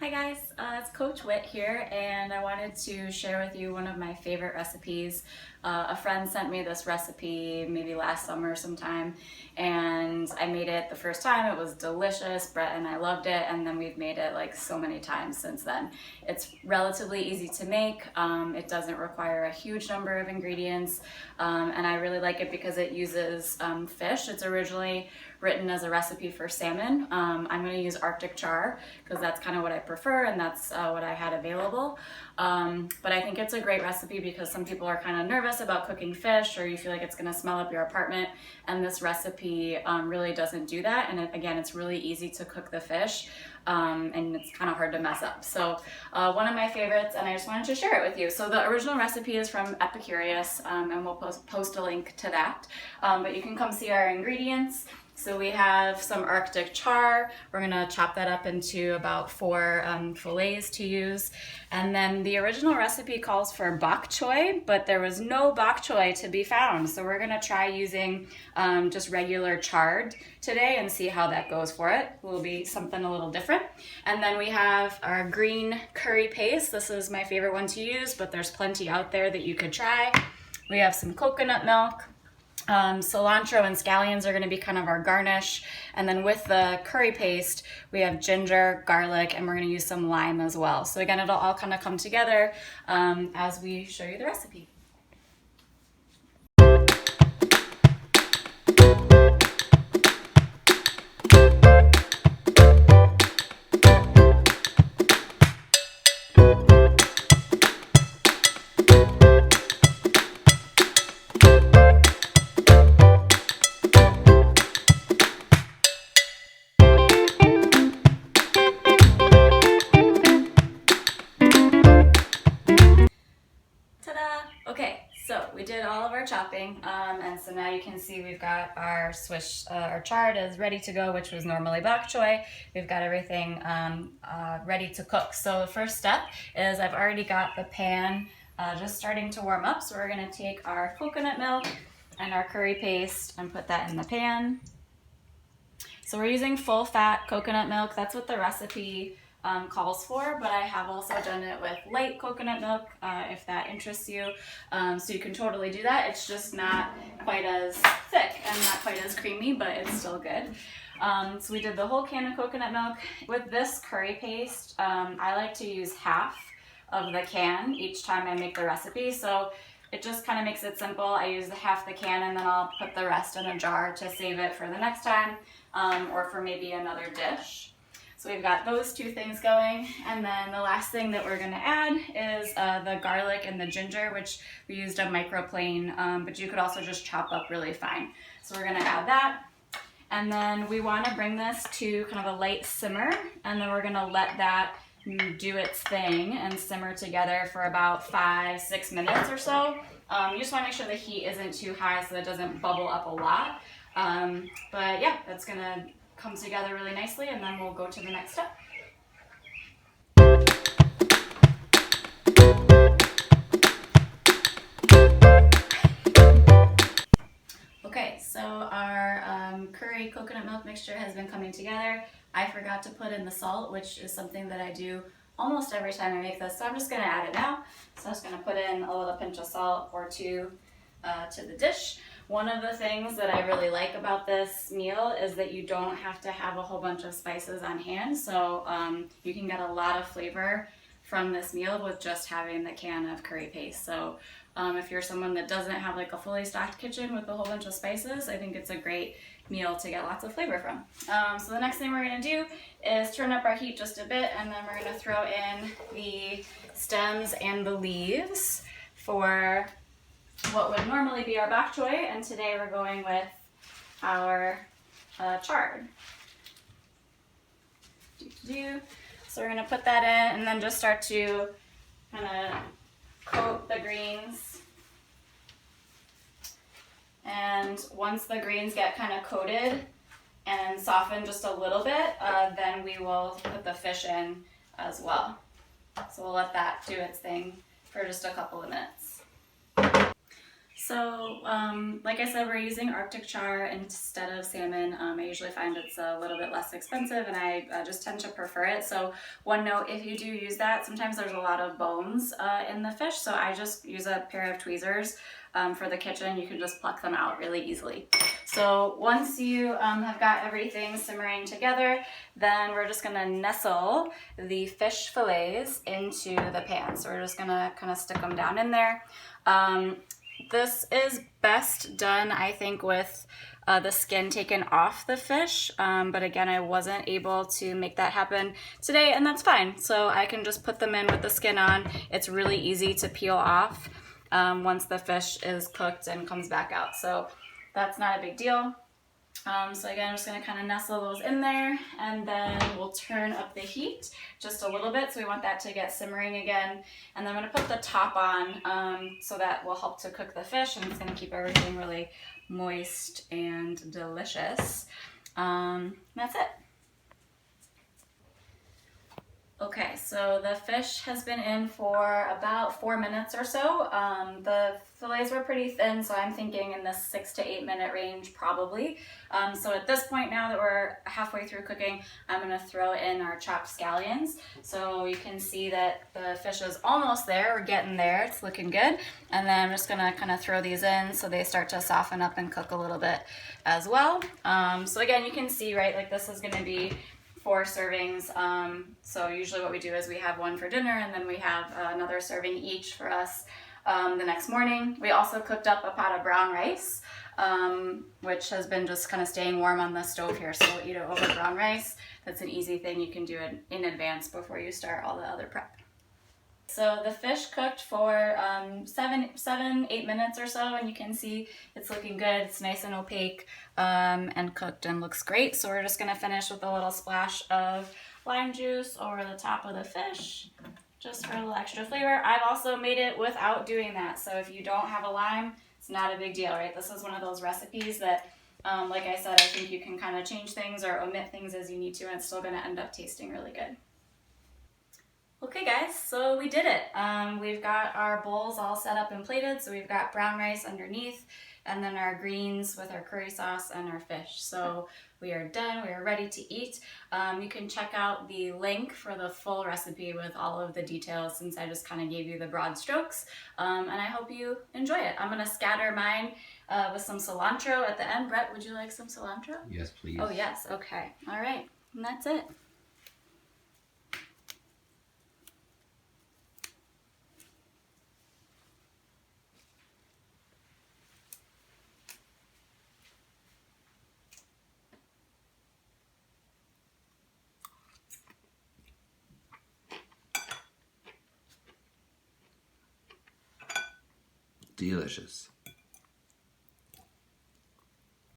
Hi guys, it's Coach Whit here, and I wanted to share with you one of my favorite recipes. A friend sent me this recipe maybe last summer sometime, and I made it the first time. It was delicious. Brett and I loved it, and then we've made it like so many times since then. It's relatively easy to make. It doesn't require a huge number of ingredients, and I really like it because it uses fish. It's originally written as a recipe for salmon. I'm going to use Arctic char because that's kind of what I prefer, and that's what I had available. But I think it's a great recipe because some people are kind of nervous about cooking fish, or you feel like it's going to smell up your apartment, and this recipe really doesn't do that. And again, it's really easy to cook the fish, and it's kind of hard to mess up. So one of my favorites, and I just wanted to share it with you. So the original recipe is from Epicurious, and we'll post a link to that. But you can come see our ingredients. So we have some Arctic char. We're gonna chop that up into about 4 fillets to use. And then the original recipe calls for bok choy, but there was no bok choy to be found. So we're gonna try using just regular chard today and see how that goes for it. It will be something a little different. And then we have our green curry paste. This is my favorite one to use, but there's plenty out there that you could try. We have some coconut milk. Cilantro and scallions are going to be kind of our garnish, and then with the curry paste we have ginger, garlic, and we're going to use some lime as well. So again, it'll all kind of come together as we show you the recipe. Okay, so we did all of our chopping, and so now you can see we've got our our chard is ready to go, which was normally bok choy. We've got everything ready to cook. So the first step is I've already got the pan just starting to warm up. So we're going to take our coconut milk and our curry paste and put that in the pan. So we're using full fat coconut milk. That's what the recipe calls for, but I have also done it with light coconut milk if that interests you. So you can totally do that. It's just not quite as thick and not quite as creamy, but it's still good. So we did the whole can of coconut milk. With this curry paste, I like to use half of the can each time I make the recipe. So it just kind of makes it simple. I use half the can and then I'll put the rest in a jar to save it for the next time or for maybe another dish. So we've got those two things going, and then the last thing that we're going to add is the garlic and the ginger, which we used a microplane, but you could also just chop up really fine. So we're going to add that, and then we want to bring this to kind of a light simmer, and then we're going to let that do its thing and simmer together for about 5-6 minutes or so. You just want to make sure the heat isn't too high so that it doesn't bubble up a lot. But yeah, that's going to come together really nicely, and then we'll go to the next step. Okay, so our curry coconut milk mixture has been coming together. I forgot to put in the salt, which is something that I do almost every time I make this, so I'm just going to add it now. So I'm just going to put in a little pinch of salt or two to the dish. One of the things that I really like about this meal is that you don't have to have a whole bunch of spices on hand, so you can get a lot of flavor from this meal with just having the can of curry paste. So if you're someone that doesn't have like a fully stocked kitchen with a whole bunch of spices, I think it's a great meal to get lots of flavor from. So the next thing we're going to do is turn up our heat just a bit, and then we're going to throw in the stems and the leaves for what would normally be our bok choy, and today we're going with our chard. So we're going to put that in and then just start to kind of coat the greens. And once the greens get kind of coated and soften just a little bit, then we will put the fish in as well. So we'll let that do its thing for just a couple of minutes. So, like I said, we're using Arctic char instead of salmon. I usually find it's a little bit less expensive, and I just tend to prefer it. So, one note, if you do use that, sometimes there's a lot of bones in the fish, so I just use a pair of tweezers for the kitchen. You can just pluck them out really easily. So, once you have got everything simmering together, then we're just gonna nestle the fish fillets into the pan. So, we're just gonna kind of stick them down in there. This is best done, I think, with the skin taken off the fish, but again, I wasn't able to make that happen today, and that's fine. So I can just put them in with the skin on. It's really easy to peel off once the fish is cooked and comes back out, so that's not a big deal. So again, I'm just going to kind of nestle those in there, and then we'll turn up the heat just a little bit, so we want that to get simmering again. And then I'm going to put the top on so that will help to cook the fish, and it's going to keep everything really moist and delicious. That's it. Okay, so the fish has been in for about 4 minutes or so. The fillets were pretty thin, so I'm thinking in the 6 to 8 minute range probably. So at this point, now that we're halfway through cooking, I'm gonna throw in our chopped scallions. So you can see that the fish is almost there, we're getting there, it's looking good. And then I'm just gonna kind of throw these in so they start to soften up and cook a little bit as well. So again, you can see, right, like this is gonna be 4 servings. So usually what we do is we have one for dinner, and then we have another serving each for us the next morning. We also cooked up a pot of brown rice, which has been just kind of staying warm on the stove here. So we'll eat it over brown rice. That's an easy thing. You can do it in advance before you start all the other prep. So the fish cooked for 8 minutes or so, and you can see it's looking good. It's nice and opaque and cooked and looks great. So we're just gonna finish with a little splash of lime juice over the top of the fish, just for a little extra flavor. I've also made it without doing that. So if you don't have a lime, it's not a big deal, right? This is one of those recipes that, like I said, I think you can kind of change things or omit things as you need to, and it's still gonna end up tasting really good. Okay guys, so we did it. We've got our bowls all set up and plated, so we've got brown rice underneath, and then our greens with our curry sauce and our fish. So we are done, we are ready to eat. You can check out the link for the full recipe with all of the details, since I just kind of gave you the broad strokes, and I hope you enjoy it. I'm gonna scatter mine with some cilantro at the end. Brett, would you like some cilantro? Yes, please. Oh yes, okay. All right, and that's it. Delicious.